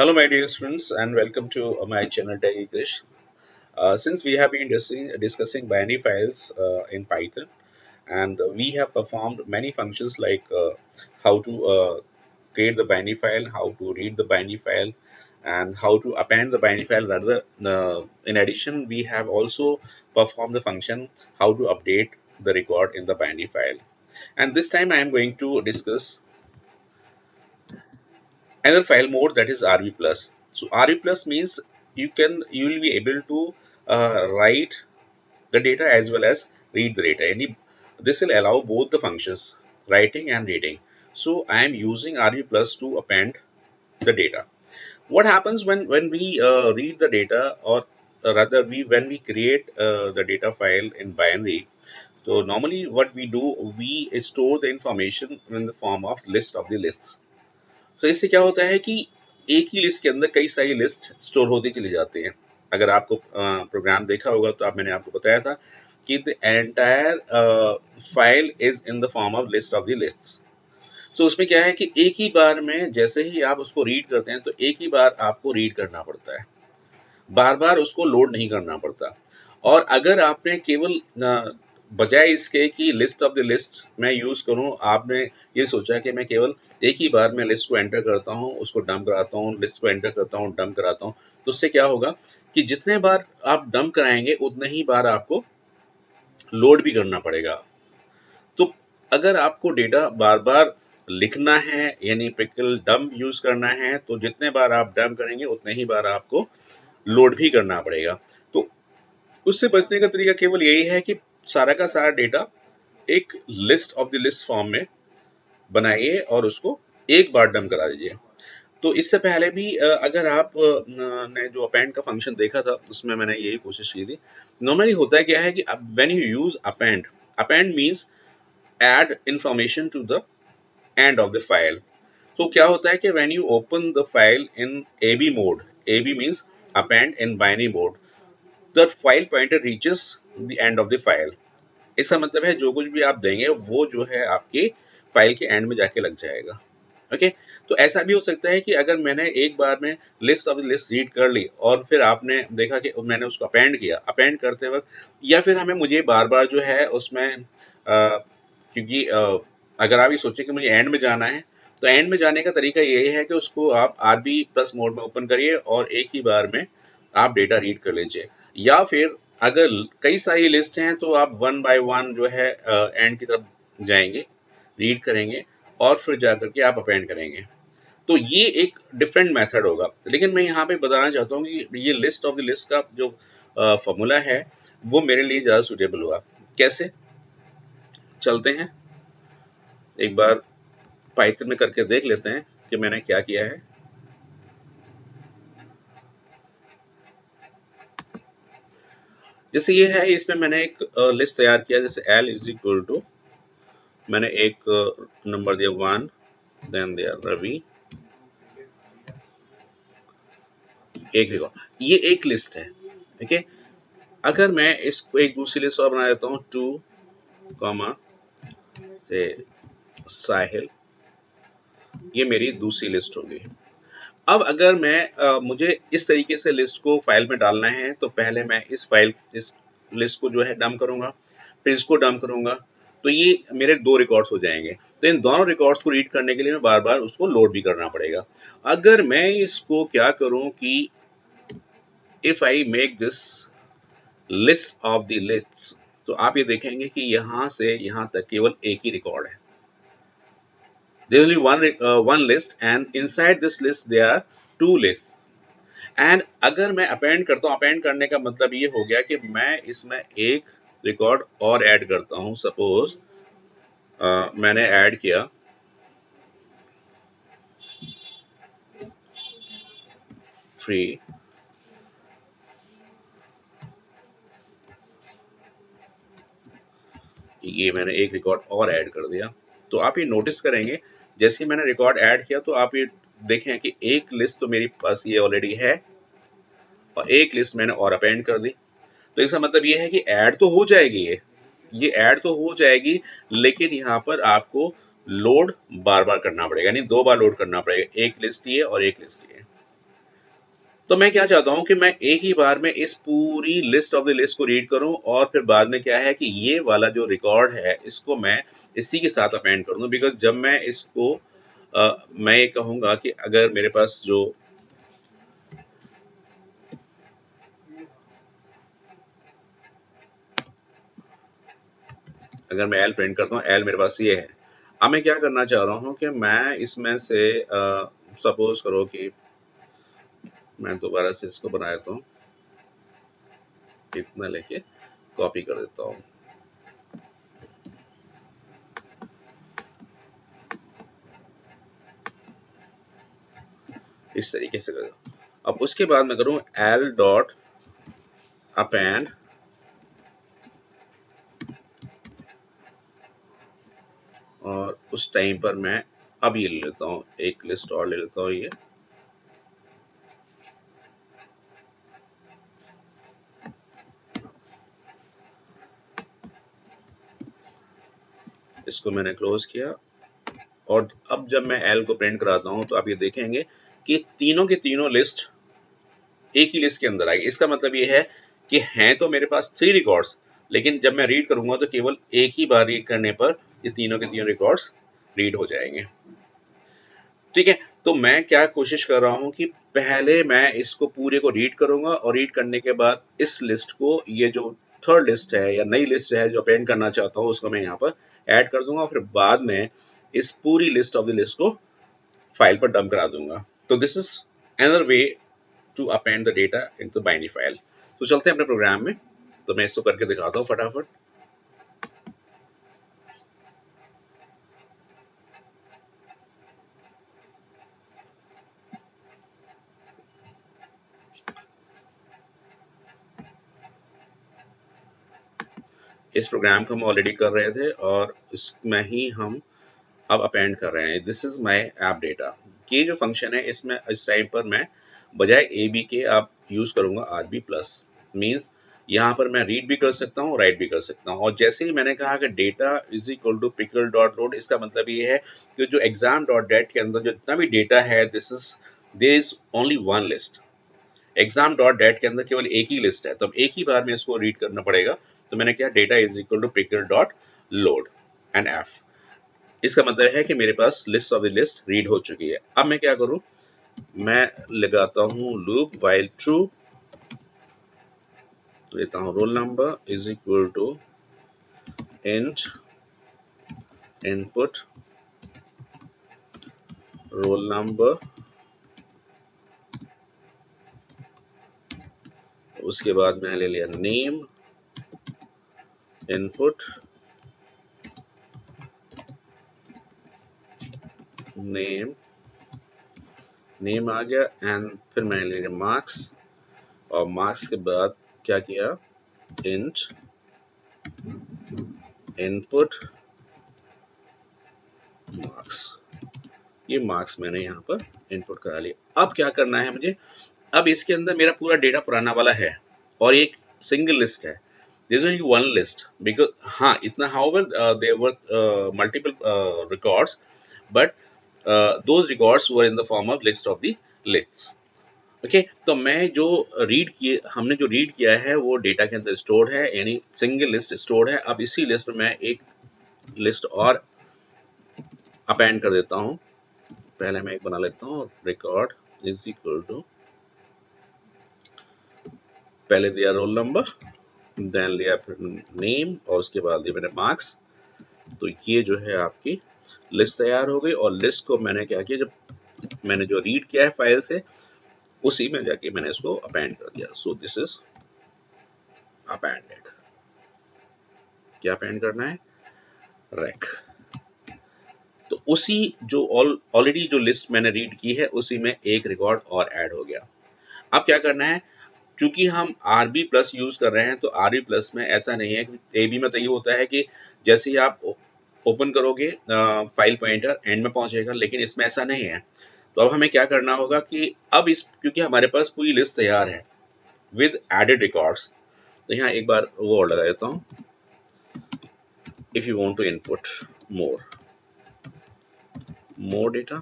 Hello, my dear students, and welcome to my channel Tech Krish. Since we have been discussing binary files in Python, and we have performed many functions like how to create the binary file, how to read the binary file, and how to append the binary file. Rather, in addition, we have also performed the function how to update the record in the binary file. And this time, I am going to discuss another file mode, that is RV plus. So RV plus means you will be able to write the data as well as read the data. This will allow both the functions, writing and reading. So I am using RV plus to append the data. What happens when we read the data, or rather we when we create the data file in binary? So normally what we do, we store the information in the form of list of the lists. तो इससे क्या होता है कि एक ही list के अंदर कई सारी लिस्ट स्टोर होती चली जाती हैं। अगर आपको प्रोग्राम देखा होगा तो मैंने आपको बताया था कि the entire file is in the form of list of the lists. So उसमें क्या है कि एक ही बार में जैसे ही आप उसको रीड करते हैं तो एक ही बार आपको रीड करना पड़ता है, बार बार उसको लोड नहीं करना पड़ता। और अगर आपने केवल बजाय इसके कि लिस्ट ऑफ द लिस्ट मैं यूज करूं, आपने ये सोचा कि मैं केवल एक ही बार में लिस्ट को एंटर करता हूं, उसको डंप कराता हूं, लिस्ट को एंटर करता हूं, डंप कराता हूं, तो उससे क्या होगा कि जितने बार आप डंप कराएंगे उतने ही बार आपको लोड भी करना पड़ेगा। तो अगर आपको डेटा बार बार लिखना है, यानी पिकल डंप यूज करना है, तो जितने बार आप डंप करेंगे उतने ही बार आपको लोड भी करना पड़ेगा। तो उससे बचने का तरीका केवल यही है कि सारा का सारा डेटा एक list of the list form में बनाइए और उसको एक बार डंप करा दीजिए। तो इससे पहले भी अगर आप ने जो अपेंड का फंक्शन देखा था उसमें मैंने यही कोशिश की थी। नॉर्मली होता क्या है कि when you use append, append means add information to the end of the file. तो क्या होता है कि when you open the file in AB mode, AB means append in binary mode, the file pointer reaches the end of the file. इसका मतलब है जो कुछ भी आप देंगे वो जो है आपके फाइल के एंड में जाके लग जाएगा। ओके, तो ऐसा भी हो सकता है कि अगर मैंने एक बार में list of the list read कर ली और फिर आपने देखा कि मैंने उसको अपेंड किया, अपेंड करते वक्त या फिर हमें मुझे बार बार जो है उसमें क्योंकि अगर आप ये सोचें कि मुझे एंड में जाना है, तो एंड में जाने का तरीका यही है कि उसको आप RB प्लस मोड में ओपन करिए और एक ही बार में आप डेटा रीड कर लीजिए। या फिर अगर कई सारी लिस्ट हैं तो आप वन बाय वन जो है एंड की तरफ जाएंगे, रीड करेंगे और फिर जाकर के आप अपेंड करेंगे। तो ये एक डिफरेंट मेथड होगा, लेकिन मैं यहाँ पे बताना चाहता हूँ कि ये लिस्ट ऑफ द लिस्ट का जो फॉर्मूला है वो मेरे लिए ज़्यादा सुटेबल हुआ। कैसे? चलते हैं एक बार पाइथन में करके देख लेते हैं कि मैंने क्या किया है। जैसे ये है, इसमें मैंने एक लिस्ट तैयार किया, जैसे L इज इक्वल टू, मैंने एक नंबर दिया 1, देन दिया रवि, एक रिकॉर्ड, ये एक लिस्ट है। ओके, अगर मैं इसको एक दूसरी लिस्ट और बना देता हूँ 2 कॉमा से साहिल, ये मेरी दूसरी लिस्ट होगी। अब अगर मैं मुझे इस तरीके से लिस्ट को फाइल में डालना है तो पहले मैं इस लिस्ट को जो है डंप करूंगा, फिर इसको डंप करूंगा, तो ये मेरे दो रिकॉर्ड्स हो जाएंगे। तो इन दोनों रिकॉर्ड्स को रीड करने के लिए मैं बार बार उसको लोड भी करना पड़ेगा। अगर मैं इसको क्या करूं कि if I make this list of the lists, तो आप ये देखेंगे कि यहां से यहां तक केवल एक ही रिकॉर्ड है। there is only one list and inside this list there are two lists। And अगर मैं अपेंड करता हूँ, अपेंड करने का मतलब ये हो गया कि मैं इसमें एक रिकॉर्ड और ऐड करता हूँ। सपोज मैंने ऐड किया 3, ये मैंने एक रिकॉर्ड और ऐड कर दिया। तो आप ये नोटिस करेंगे जैसे ही मैंने रिकॉर्ड ऐड किया तो आप ये देखें कि एक लिस्ट तो मेरे पास ये ऑलरेडी है और एक लिस्ट मैंने और अपेंड कर दी। तो इसका मतलब ये है कि ऐड तो हो जाएगी, ये ऐड तो हो जाएगी, लेकिन यहाँ पर आपको लोड बार बार करना पड़ेगा, यानी दो बार लोड करना पड़ेगा, एक लिस्ट ये और एक लिस्ट ये। तो मैं क्या चाहता हूं कि मैं एक ही बार में इस पूरी लिस्ट ऑफ द लिस्ट को रीड करूं और फिर बाद में क्या है कि ये वाला जो रिकॉर्ड है इसको मैं इसी के साथ अपेंड कर दूं, बिकॉज जब मैं इसको मैं ये कहूंगा कि अगर मेरे पास जो अगर मैं एल प्रिंट करता हूँ, एल मेरे पास ये है। अब मैं क्या करना चाह रहा हूँ कि मैं इसमें से सपोज करो कि मैं दोबारा से इसको बना देता हूँ, इतना लेके कॉपी कर देता हूँ। इस तरीके से करूँ। अब उसके बाद मैं करूँ एल डॉट अपेंड और उस टाइम पर मैं अब ये ले लेता हूँ, एक लिस्ट और ले लेता हूँ। ये इसको मैंने क्लोज किया और अब जब मैं एल को प्रिंट कराता हूँ तो आप ये देखेंगे कि तीनों के तीनों लिस्ट एक ही लिस्ट के अंदर आएगी। इसका मतलब ये है कि हैं तो मेरे पास 3 रिकॉर्ड्स, लेकिन जब मैं रीड करूंगा तो केवल एक ही बार रीड करने पर ये तीनों के तीनों रिकॉर्ड्स रीड हो जाएंगे। ठीक है, तो मैं क्या कोशिश कर रहा हूं कि पहले मैं इसको पूरे को रीड करूंगा और रीड करने के बाद इस लिस्ट को, ये जो थर्ड लिस्ट है या नई लिस्ट है जो अपेंड करना चाहता हूं, उसको मैं यहाँ पर ऐड कर दूंगा और फिर बाद में इस पूरी लिस्ट ऑफ द लिस्ट को फाइल पर डंप करा दूंगा। तो this is another way to append the data into binary file. तो चलते हैं अपने प्रोग्राम में, तो मैं इसको करके दिखाता हूँ फटाफट। इस प्रोग्राम को हम ऑलरेडी कर रहे थे और इसमें ही हम अब अपेंड कर रहे हैं। This is my app data. ये जो फंक्शन है इसमें इस टाइम पर मैं बजाय ए बी के आप यूज करूंगा आर बी प्लस। मीन्स यहाँ पर मैं रीड भी कर सकता हूँ, राइट भी कर सकता हूँ। और जैसे ही मैंने कहा कि data is equal to pickle dot load, इसका मतलब ये है कि जो एग्जाम डॉट डेट के अंदर जितना भी डेटा है, this is there is only one list. Exam dot dat के अंदर केवल एक ही लिस्ट है, तो अब एक ही बार में इसको रीड करना पड़ेगा। तो मैंने क्या, data is equal to pickle dot load and f. इसका मतलब है कि मेरे पास list of the list read हो चुकी है। अब मैं क्या करूं, मैं लगाता हूं लूप वाइल ट्रू, लेता हूं roll number is equal to int input roll number, उसके बाद मैं ले लिया नेम इनपुट, नेम नेम आ गया एंड फिर मैंने ले लिया मार्क्स, और मार्क्स के बाद क्या किया, इंट इनपुट मार्क्स। ये मार्क्स मैंने यहाँ पर इनपुट करा लिया। अब क्या करना है मुझे, अब इसके अंदर मेरा पूरा डेटा पुराना वाला है और एक सिंगल लिस्ट है। There is only one list because हाँ इतना, however there were multiple records, but those records were in the form of list of the lists. Okay तो मैं जो रीड किए, हमने जो रीड किया है वो डेटा के अंदर स्टोर्ड है, यानी सिंगल लिस्ट स्टोर्ड है। अब इसी लिस्ट में मैं एक लिस्ट और अपेंड कर देता हूँ। पहले मैं एक बना लेता हूँ, रिकॉर्ड इज इक्वल टू, पहले दिया रोल नंबर, देन लिया फिर नेम और उसके बाद दिया मैंने मार्क्स। तो ये जो है आपकी लिस्ट तैयार हो गई और लिस्ट को मैंने क्या किया, जब मैंने जो रीड किया है फाइल से उसी में जाके मैंने इसको अपेंड कर दिया। So this is appended. क्या अपेंड करना है, रैक। तो उसी जो ऑलरेडी जो लिस्ट मैंने रीड की है उसी में एक रिकॉर्ड और ऐड हो गया। अब क्या करना है, क्योंकि हम आर बी प्लस यूज कर रहे हैं तो आर बी प्लस में ऐसा नहीं है, ए बी में तो ये होता है कि जैसे ही आप ओपन करोगे फाइल पॉइंटर एंड में पहुंचेगा, लेकिन इसमें ऐसा नहीं है। तो अब हमें क्या करना होगा कि अब इस, क्योंकि हमारे पास पूरी लिस्ट तैयार है विद एडेड रिकॉर्ड्स, तो यहाँ एक बार वो और लगा देता हूँ, if you want to input more data,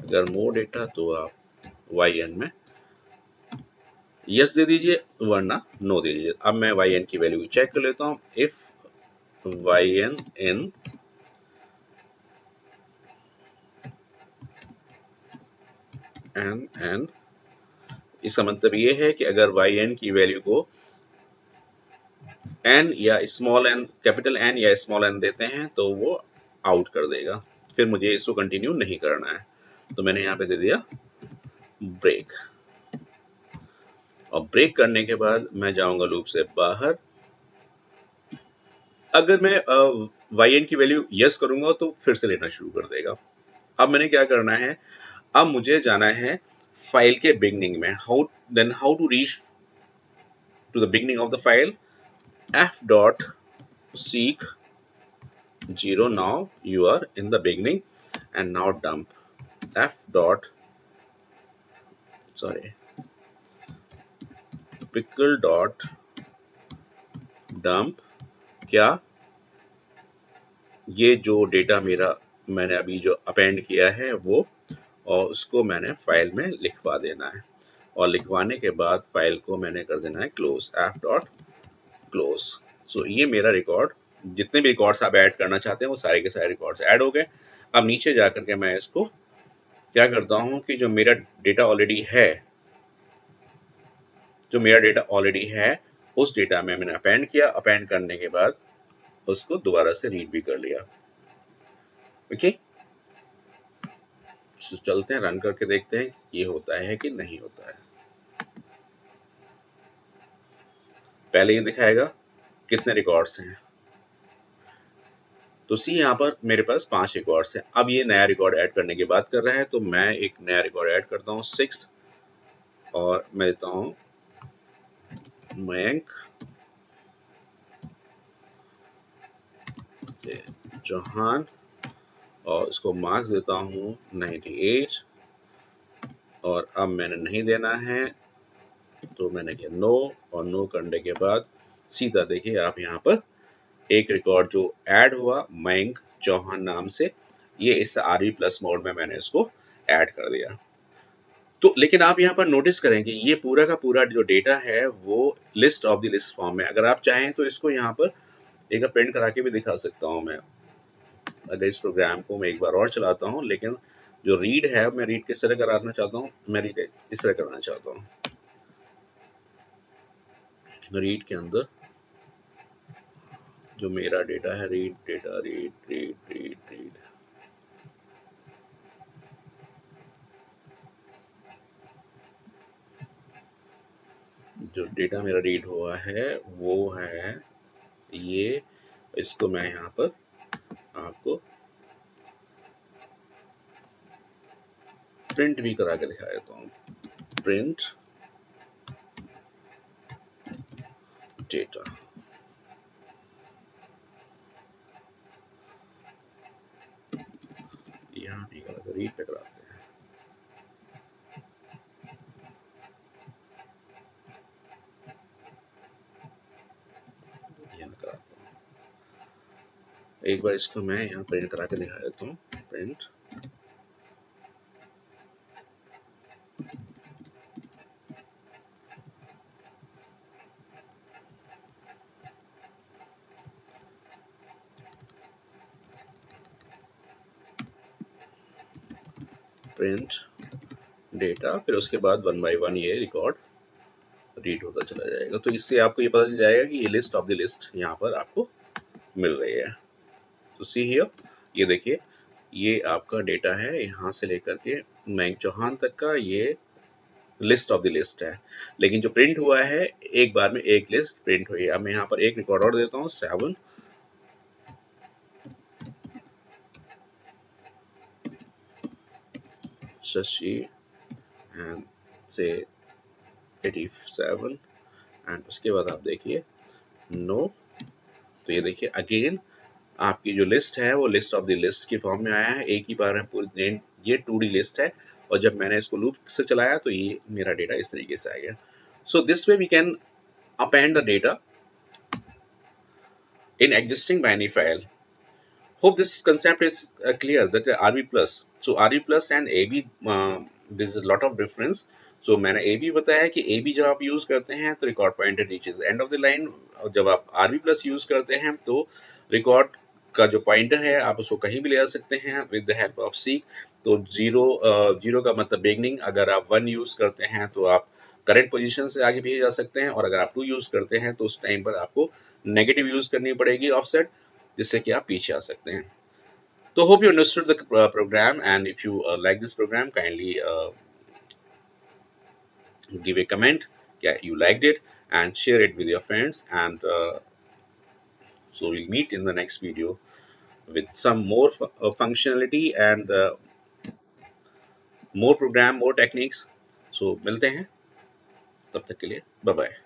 अगर मोर डेटा तो आप वाई एन में यस दे दीजिए वरना नो दे दीजिए। अब मैं वाई एन की वैल्यू चेक कर लेता हूँ। If Y N in N, इसका मतलब ये है कि अगर वाई एन की वैल्यू को एन या स्मॉल एन, कैपिटल एन या स्मॉल एन देते हैं तो वो आउट कर देगा, फिर मुझे इसको कंटिन्यू नहीं करना है। तो मैंने यहाँ पे दे दिया ब्रेक, और ब्रेक करने के बाद मैं जाऊंगा लूप से बाहर। अगर मैं वाई एन की वैल्यू यस करूंगा तो फिर से लेना शुरू कर देगा। अब मैंने क्या करना है, अब मुझे जाना है फाइल के बिगनिंग में। How to reach to the beginning of the file, f dot seek 0, now you are in the beginning, and now dump f dot, sorry, pickle dot dump। क्या ये जो डेटा मेरा मैंने अभी जो अपेंड किया है वो, और उसको मैंने फाइल में लिखवा देना है, और लिखवाने के बाद फाइल को मैंने कर देना है क्लोज, f dot क्लोज। सो ये मेरा रिकॉर्ड, जितने भी रिकॉर्ड्स आप ऐड करना चाहते हैं वो सारे के सारे रिकॉर्ड्स ऐड हो गए। अब नीचे जा करके मैं इसको क्या करता हूँ कि जो मेरा डेटा ऑलरेडी है, जो मेरा डेटा ऑलरेडी है उस डेटा में मैंने अपेंड किया, अपेंड करने के बाद उसको दोबारा से रीड भी कर लिया। ओके, तो चलते हैं रन करके देखते हैं ये होता है कि नहीं होता है। पहले ये दिखाएगा कितने रिकॉर्ड्स हैं, तो सी यहाँ पर मेरे पास 5 रिकॉर्ड्स हैं। अब ये नया रिकॉर्ड ऐड करने की बात कर रहा है, तो मैं एक नया रिकॉर्ड ऐड करता हूँ 6, और मैं देता हूँ मयंक चौहान, और इसको मार्क्स देता हूँ 98, और अब मैंने नहीं देना है तो मैंने किया नो, और नो करने के बाद सीधा देखिए आप यहाँ पर एक रिकॉर्ड जो ऐड हुआ मयंक चौहान नाम से, ये इस आरवी प्लस मोड में मैंने इसको ऐड कर दिया। तो लेकिन आप यहाँ पर नोटिस करेंगे ये पूरा का पूरा जो डेटा है वो list of the list form में। अगर आप चाहें तो इसको यहाँ पर एक प्रिंट करा के भी दिखा सकता हूँ मैं, अगर इस प्रोग्राम को मैं एक बार और चलाता हूँ। लेकिन जो रीड है मैं रीड किस तरह कराना चाहता हूँ, मैं रीड इस तरह करना चाहता हूँ। रीड के अंदर जो मेरा डेटा है, read data, read read read read, जो डेटा मेरा रीड हुआ है वो है ये। इसको मैं यहाँ पर आपको प्रिंट भी करा के दिखा देता हूँ। प्रिंट डेटा, यहाँ भी करा रीड पे कराते हैं। यहाँ कराता हूँ, एक बार इसको मैं यहाँ प्रिंट करा के दिखा देता हूँ। प्रिंट प्रिंट डेटा, फिर उसके बाद 1 बाय 1 ये रिकॉर्ड रीड होता चला जाएगा। तो इससे आपको ये पता चल जाएगा कि ये लिस्ट ऑफ द लिस्ट यहाँ पर आपको मिल रही है। तो सी हियर, ये देखिए ये आपका डेटा है यहाँ से लेकर के मयंक चौहान तक का, ये लिस्ट ऑफ द लिस्ट है। लेकिन जो प्रिंट हुआ है एक बार में एक लिस्ट प्रिंट हुई है। अब मैं यहाँ पर एक रिकॉर्ड और देता हूँ 7, शशि एंड से 87, एंड उसके बाद आप देखिए नो। तो ये देखिए अगेन आपकी जो लिस्ट है वो लिस्ट ऑफ द लिस्ट की फॉर्म में आया है। एक ही बार में पूरी ये 2D लिस्ट है, और जब मैंने इसको लूप से चलाया तो ये मेरा डेटा इस तरीके से आ गया। So this way we can append the data in existing binary file. Hope this concept is clear, that RV plus. So RV plus and AB this is lot of difference. So मैंने A B बताया कि A B जब आप use करते हैं तो record pointer reaches and of the line, और जब आप आर बी प्लस यूज करते हैं तो रिकॉर्ड का जो पॉइंटर है आप उसको कहीं भी ले जा सकते हैं with the help of seek. तो जीरो, जीरो का मतलब बिगनिंग, अगर आप वन यूज करते हैं तो आप करंट पोजीशन से आगे भेजे जा सकते हैं, और अगर आप टू यूज करते हैं तो उस टाइम पर आपको नेगेटिव यूज करनी पड़ेगी ऑफसेट, जिससे कि आप पीछे आ सकते हैं। तो hope you understood the program, and if you like this program, kindly give a comment, yeah, you liked it, and share it with your friends. And so we'll meet in the next video with some more functionality and more program, more techniques. So मिलते हैं, तब तक के लिए bye bye.